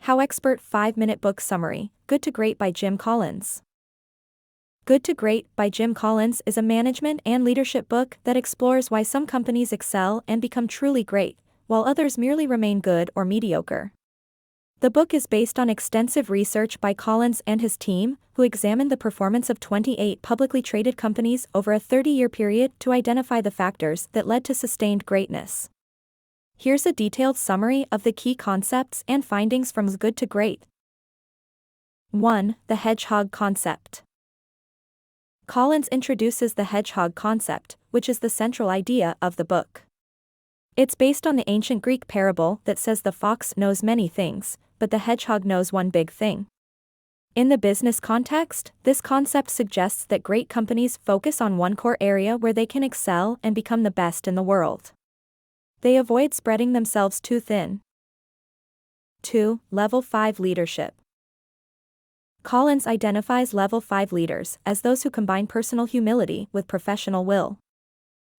HowExpert 5-Minute Book Summary, Good to Great by Jim Collins. Good to Great by Jim Collins is a management and leadership book that explores why some companies excel and become truly great, while others merely remain good or mediocre. The book is based on extensive research by Collins and his team, who examined the performance of 28 publicly traded companies over a 30-year period to identify the factors that led to sustained greatness. Here's a detailed summary of the key concepts and findings from Good to Great. 1. The hedgehog concept. Collins introduces the hedgehog concept, which is the central idea of the book. It's based on the ancient Greek parable that says the fox knows many things, but the hedgehog knows one big thing. In the business context, this concept suggests that great companies focus on one core area where they can excel and become the best in the world. They avoid spreading themselves too thin. 2. Level 5 leadership. Collins identifies level 5 leaders as those who combine personal humility with professional will.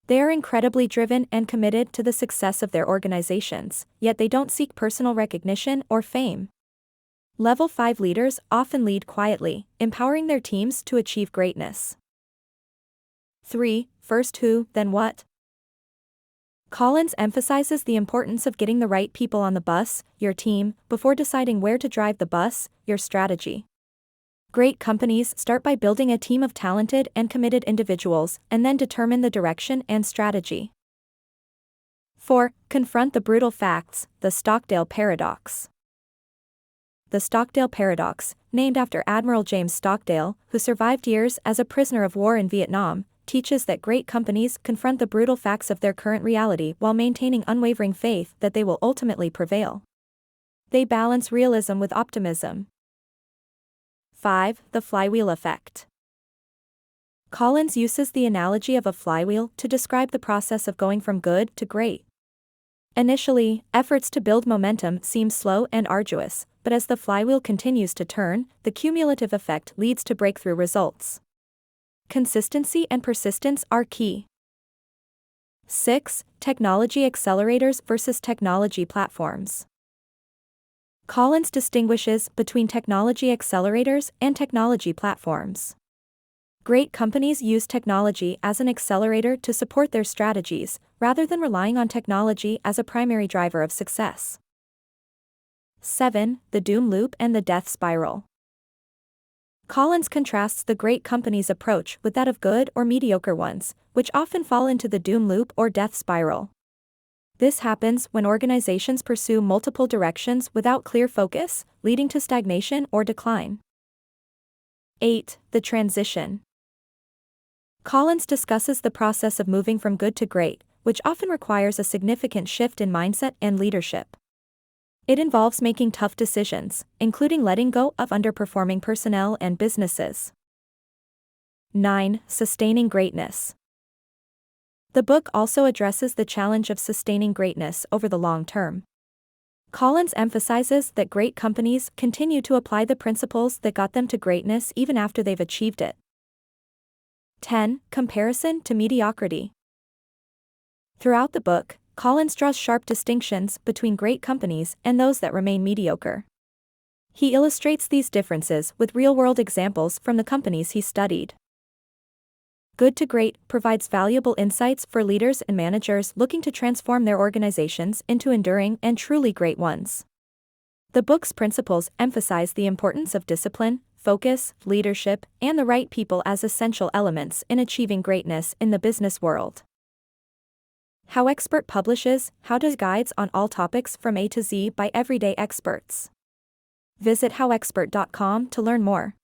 They are incredibly driven and committed to the success of their organizations, yet they don't seek personal recognition or fame. Level 5 leaders often lead quietly, empowering their teams to achieve greatness. 3. First who, then what? Collins emphasizes the importance of getting the right people on the bus, your team, before deciding where to drive the bus, your strategy. Great companies start by building a team of talented and committed individuals and then determine the direction and strategy. 4. Confront the brutal facts, the Stockdale paradox. The Stockdale paradox, named after Admiral James Stockdale, who survived years as a prisoner of war in Vietnam, teaches that great companies confront the brutal facts of their current reality while maintaining unwavering faith that they will ultimately prevail. They balance realism with optimism. 5. The flywheel effect. Collins uses the analogy of a flywheel to describe the process of going from good to great. Initially, efforts to build momentum seem slow and arduous, but as the flywheel continues to turn, the cumulative effect leads to breakthrough results. Consistency and persistence are key. 6. Technology accelerators versus technology platforms. Collins distinguishes between technology accelerators and technology platforms. Great companies use technology as an accelerator to support their strategies, rather than relying on technology as a primary driver of success. 7. The doom loop and the death spiral. Collins contrasts the great companies' approach with that of good or mediocre ones, which often fall into the doom loop or death spiral. This happens when organizations pursue multiple directions without clear focus, leading to stagnation or decline. 8. The transition. Collins discusses the process of moving from good to great, which often requires a significant shift in mindset and leadership. It involves making tough decisions, including letting go of underperforming personnel and businesses. 9. Sustaining greatness. The book also addresses the challenge of sustaining greatness over the long term. Collins emphasizes that great companies continue to apply the principles that got them to greatness even after they've achieved it. 10. Comparison to mediocrity. Throughout the book, Collins draws sharp distinctions between great companies and those that remain mediocre. He illustrates these differences with real-world examples from the companies he studied. Good to Great provides valuable insights for leaders and managers looking to transform their organizations into enduring and truly great ones. The book's principles emphasize the importance of discipline, focus, leadership, and the right people as essential elements in achieving greatness in the business world. HowExpert publishes how-to guides on all topics from A to Z by everyday experts. Visit HowExpert.com to learn more.